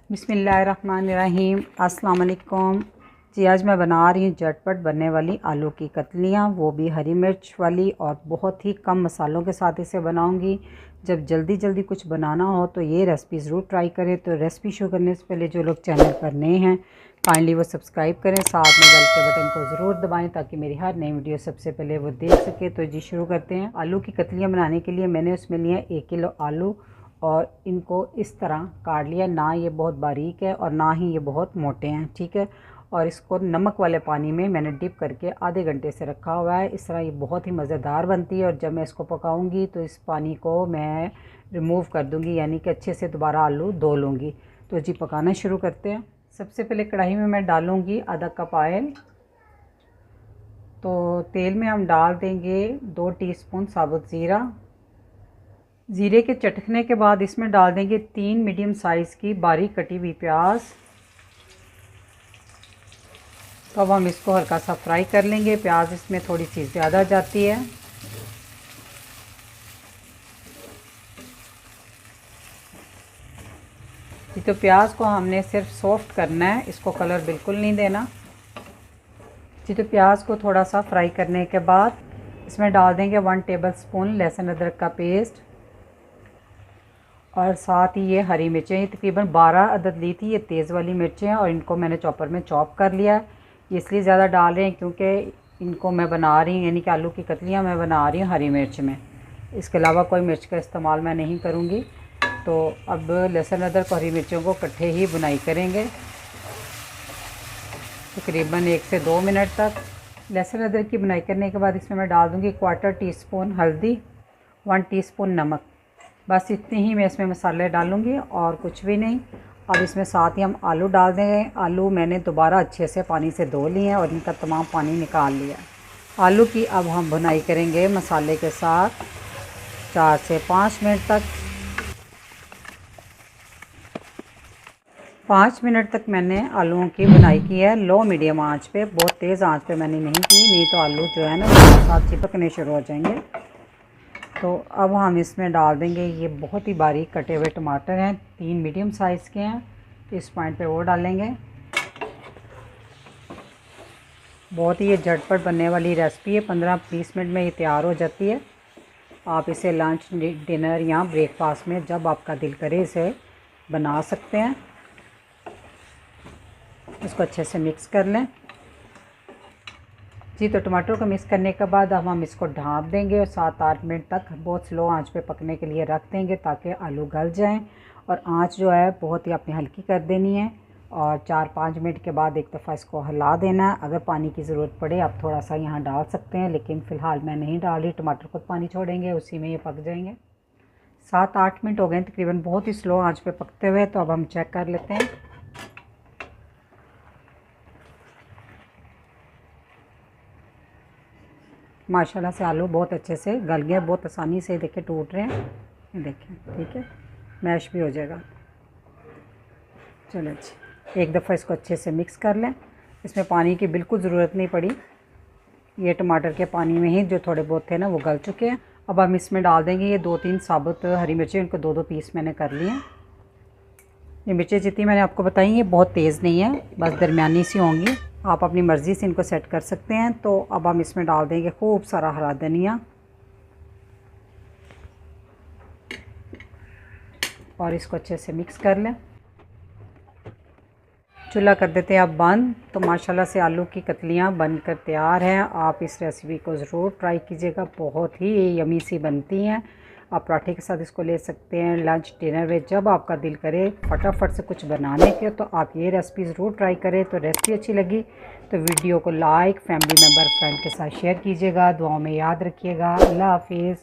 बिस्मिल्लाहिर्रहमानिर्रहीम। अस्सलाम वालेकुम जी। आज मैं बना रही हूँ झटपट बनने वाली आलू की कतलियाँ, वो भी हरी मिर्च वाली, और बहुत ही कम मसालों के साथ इसे बनाऊँगी। जब जल्दी जल्दी कुछ बनाना हो तो ये रेसिपी ज़रूर ट्राई करें। तो रेसिपी शुरू करने से पहले जो लोग चैनल पर नए हैं काइंडली वो सब्सक्राइब करें, साथ में बेल के बटन को ज़रूर दबाएं ताकि मेरी हर नई वीडियो सबसे पहले वो देख सके। तो जी शुरू करते हैं। आलू की कतलियाँ बनाने के लिए मैंने उसमें लिया 1 किलो आलू और इनको इस तरह काट लिया। ना ये बहुत बारीक है और ना ही ये बहुत मोटे हैं, ठीक है। और इसको नमक वाले पानी में मैंने डिप करके आधे घंटे से रखा हुआ है। इस तरह ये बहुत ही मज़ेदार बनती है। और जब मैं इसको पकाऊंगी तो इस पानी को मैं रिमूव कर दूंगी, यानी कि अच्छे से दोबारा आलू धो लूँगी। तो जी पकाना शुरू करते हैं। सबसे पहले कढ़ाई में मैं डालूँगी आधा कप ऑयल। तो तेल में हम डाल देंगे 2 टीस्पून साबुत ज़ीरा। ज़ीरे के चटकने के बाद इसमें डाल देंगे 3 मीडियम साइज़ की बारीक कटी हुई प्याज। तो अब हम इसको हल्का सा फ्राई कर लेंगे। प्याज इसमें थोड़ी सी ज़्यादा जाती है। जी तो प्याज को हमने सिर्फ सॉफ्ट करना है, इसको कलर बिल्कुल नहीं देना। जी तो प्याज को थोड़ा सा फ्राई करने के बाद इसमें डाल देंगे 1 टेबलस्पून लहसुन अदरक का पेस्ट, और साथ ही ये हरी मिर्चें, तकरीबन 12 अदद ली थी। ये तेज़ वाली मिर्चें हैं और इनको मैंने चॉपर में चॉप कर लिया है। ये इसलिए ज़्यादा डाल रहे हैं क्योंकि इनको मैं बना रही हूँ, यानी कि आलू की कतलियाँ मैं बना रही हूँ हरी मिर्च में। इसके अलावा कोई मिर्च का इस्तेमाल मैं नहीं करूँगी। तो अब लहसुन अदरक और हरी मिर्चों को इकट्ठे ही बुनाई करेंगे तकरीबन 1 से 2 मिनट तक। लहसुन अदरक की बुनाई करने के बाद इसमें मैं डाल दूँगी 1/4 टीस्पून हल्दी, 1 टीस्पून नमक। बस इतने ही मैं इसमें मसाले डालूँगी और कुछ भी नहीं। अब इसमें साथ ही हम आलू डाल देंगे। आलू मैंने दोबारा अच्छे से पानी से धो लिए हैं और इनका तमाम पानी निकाल लिया। आलू की अब हम भुनाई करेंगे मसाले के साथ 4 से 5 मिनट तक। 5 मिनट तक मैंने आलूओं की भुनाई की है लो मीडियम आंच पे। बहुत तेज़ आंच पे मैंने नहीं की, नहीं तो आलू जो है ना साथ चिपकने शुरू हो जाएंगे। तो अब हम इसमें डाल देंगे ये बहुत ही बारीक कटे हुए टमाटर हैं, 3 मीडियम साइज़ के हैं। तो इस पॉइंट पे वो डालेंगे। बहुत ही ये झटपट बनने वाली रेसिपी है, 15-20 मिनट में ये तैयार हो जाती है। आप इसे लंच, डिनर या ब्रेकफास्ट में जब आपका दिल करे इसे बना सकते हैं। इसको अच्छे से मिक्स कर लें। जी तो टमाटर को मिक्स करने के बाद अब हम इसको ढाँप देंगे और 7-8 मिनट तक बहुत स्लो आंच पे पकने के लिए रख देंगे ताकि आलू गल जाएं। और आंच जो है बहुत ही आपने हल्की कर देनी है और 4-5 मिनट के बाद एक दफ़ा इसको हिला देना है। अगर पानी की ज़रूरत पड़े आप थोड़ा सा यहाँ डाल सकते हैं, लेकिन फ़िलहाल मैं नहीं डाल रही। टमाटर खुद पानी छोड़ेंगे, उसी में ये पक जाएंगे। 7-8 मिनट हो गए तकरीबन बहुत ही स्लो आँच पर पकते हुए। तो अब हम चेक कर लेते हैं। माशाल्लाह से आलू बहुत अच्छे से गल गए, बहुत आसानी से देखें टूट रहे हैं, देखें, ठीक है। मैश भी हो जाएगा। चलो जी एक दफ़ा इसको अच्छे से मिक्स कर लें। इसमें पानी की बिल्कुल ज़रूरत नहीं पड़ी, ये टमाटर के पानी में ही जो थोड़े बहुत थे ना वो गल चुके हैं। अब हम इसमें डाल देंगे ये 2-3 साबुत हरी मिर्चें, इनको 2-2 पीस मैंने कर लिए हैं। ये मिर्चें जितनी मैंने आपको बताई ये बहुत तेज़ नहीं है, बस दरमियानी सी होंगी। आप अपनी मर्ज़ी से इनको सेट कर सकते हैं। तो अब हम इसमें डाल देंगे खूब सारा हरा धनिया और इसको अच्छे से मिक्स कर लें। चूल्हा कर देते हैं अब बंद। तो माशाल्लाह से आलू की कतलियाँ बनकर तैयार हैं। आप इस रेसिपी को ज़रूर ट्राई कीजिएगा, बहुत ही यमी सी बनती हैं। आप पराठे के साथ इसको ले सकते हैं, लंच, डिनर में जब आपका दिल करे फटाफट से कुछ बनाने के, तो आप ये रेसिपी ज़रूर ट्राई करें। तो रेसिपी अच्छी लगी तो वीडियो को लाइक, फैमिली मेम्बर, फ्रेंड के साथ शेयर कीजिएगा। दुआओं में याद रखिएगा। अल्लाह हाफिज़।